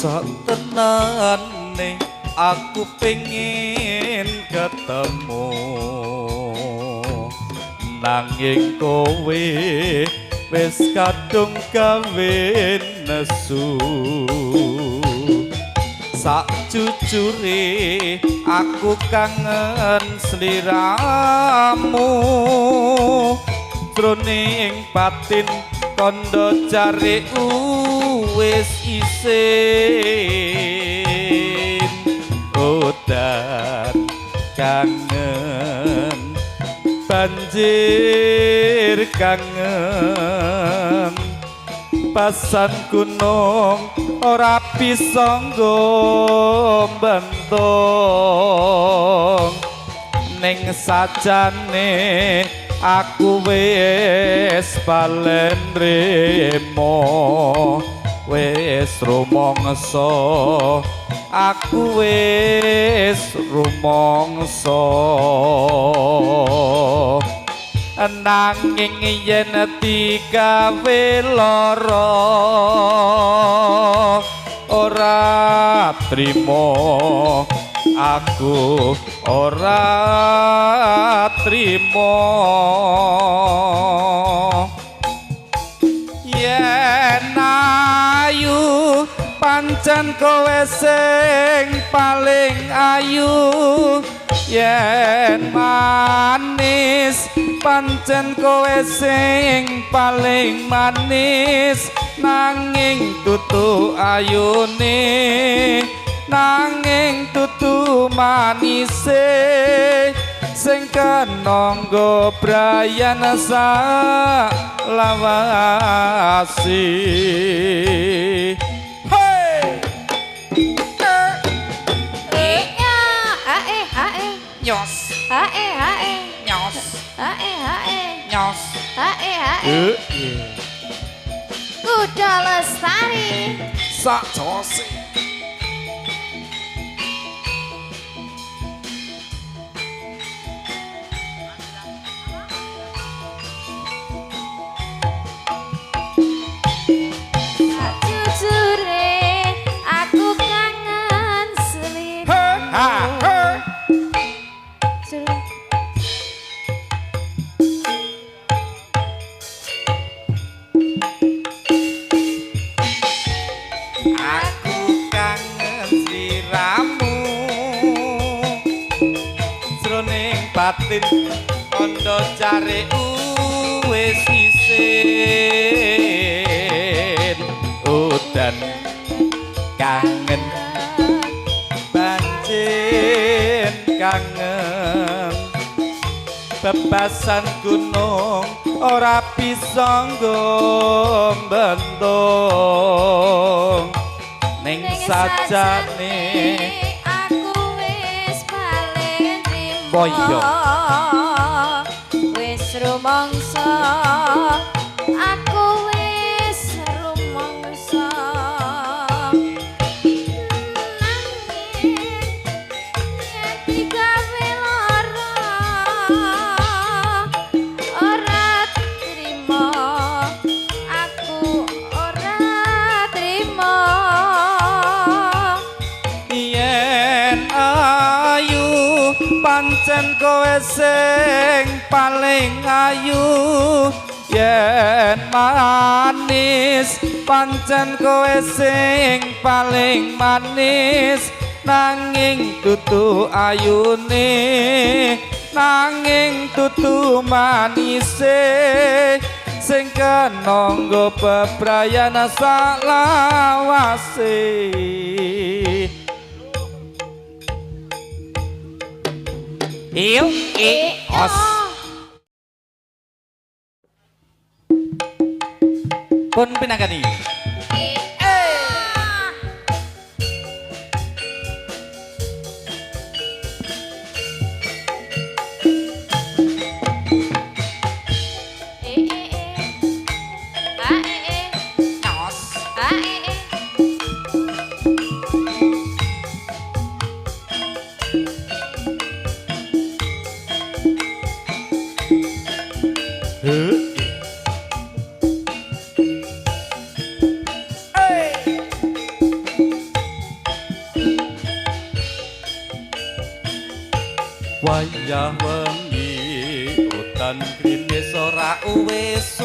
Sak tenane aku pengen ketemu nanging kowe wis kadung gawe nesu. Sak jujure aku kangen sliramu, jroning batin kondo jare wis isin. Udan kangen banjir kangen, pasan gunung ora bisa nggombentong. Ning sajane aku wis balen nrimo, wis rumangsa aku wis rumangsa. Nanging yen digawe lara ora trimo, aku ora trimo. Yen ayu pancen kowe sing paling ayu, yen manis pancen kowe sing paling manis. Nanging dudu ayune, nanging dudu manise, sing kena nggo brayan salawasi. Nyos nyos nyos Kuda Lestari sak jose. jujure aku kangen sliramu. Aku kangen sliramu, jroning batin kondo jare wis isin. Udan kangen banjir kangen, bebasan gunung ora bisa nggombentong. Ning sajane aku wis balen nrimo, Boyo. wis rumangsa aku wis rumangsa. Nanging yen digawe lara ora trimo, aku ora trimo. yen ayu pancen kowe sing paling ayu, yen manis pancen kowe sing paling manis. Nanging dudu ayune, nanging dudu manise, sing kena nggo bebrayan salawase. Iyo os pun pinangkani. wis ora uwis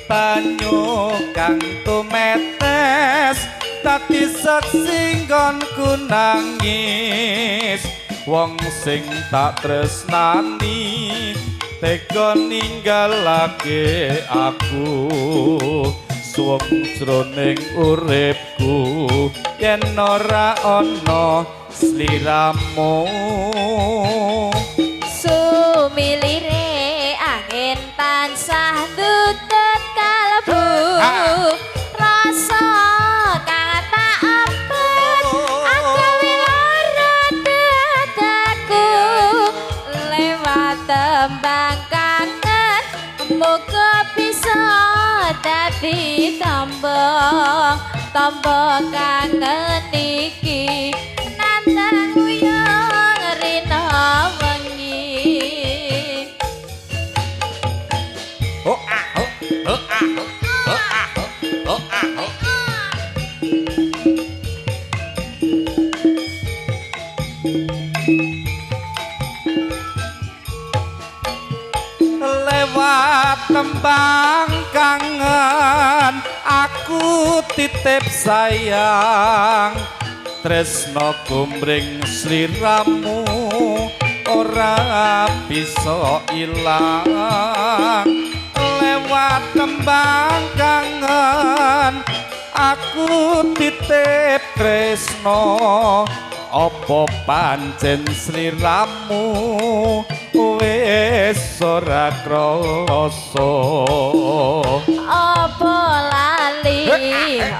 banyu kang tumetes dadi saksi nggonku nangis wong sing tak tresnani tega ninggalake aku suwung jroning uripku yen ora ana sliramu sumilire angin tansah tutut kalbu rasa kang tak ampet agawe lara dadaku lewat tembang kangen muga bisa dadi tambah kangen iki nandang uyang rina wengi oh ah oh oh ah oh ah oh ah oh lewat tembang kangen aku titip sayang tresno kumring sliramu ora bisa ilang lewat tembang kangen aku titip tresno apa pancen sliramu wis ora krasa apa lali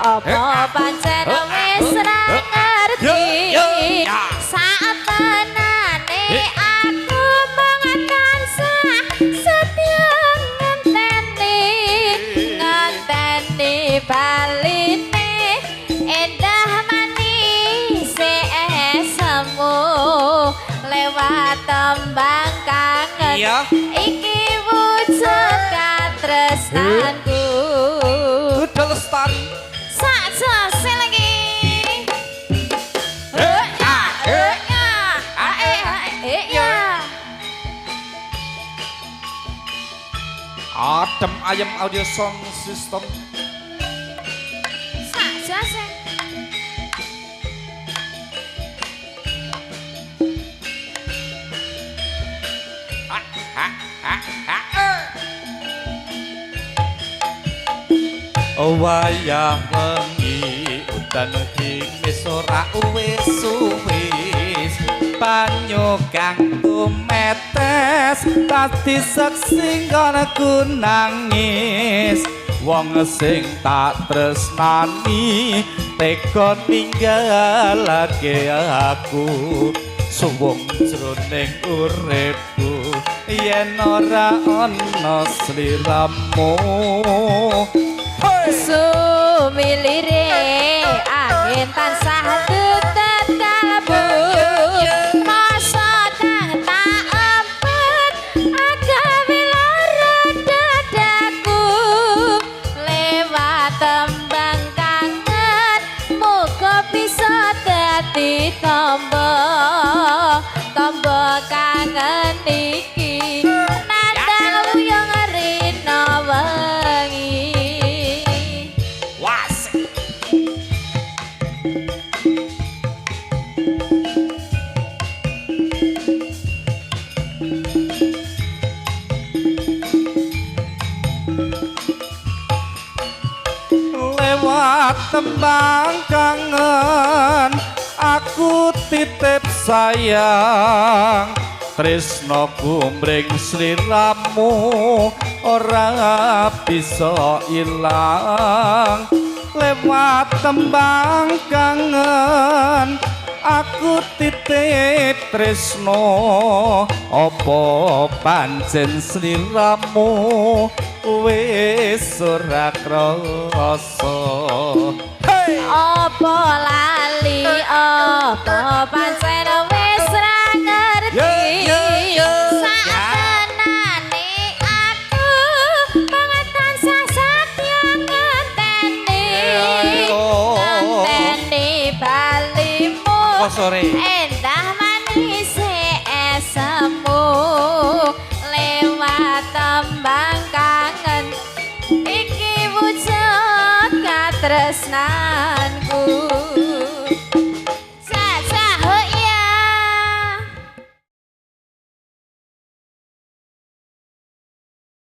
apa pancen wis ra ngerti satenane aku mangan setia ngenteni baline endah manis esemu lewat tembang kangen iki wujud katresnanku Kudu lestari sak sese lagi Adem ayem audio sound system sak sese wayah wengi udan wis ora uwis banyu kang tumetes dadi saksi nggonku nangis wong sing tak tresnani tega ninggalake aku suwung jroning uripku yen ora ana sliramu sumilire angin tansah tutut kalbu masa kang tak ampet agawe lara dadaku lewat tembang kangen muga bisa dadi tambah kangen iki nandang uyang rina wengi lewat tembang kangen aku titip sayang tresno kumring sliramu ora bisa ilang lewat tembang kangen aku titip tresno apa pancen sliramu wis ora krasa apa lali apa pancen wis ra ngerti satenane aku mangan sasatya ngenteni balimu sore endah manis esemu tembang kangen iki wujud katresnanku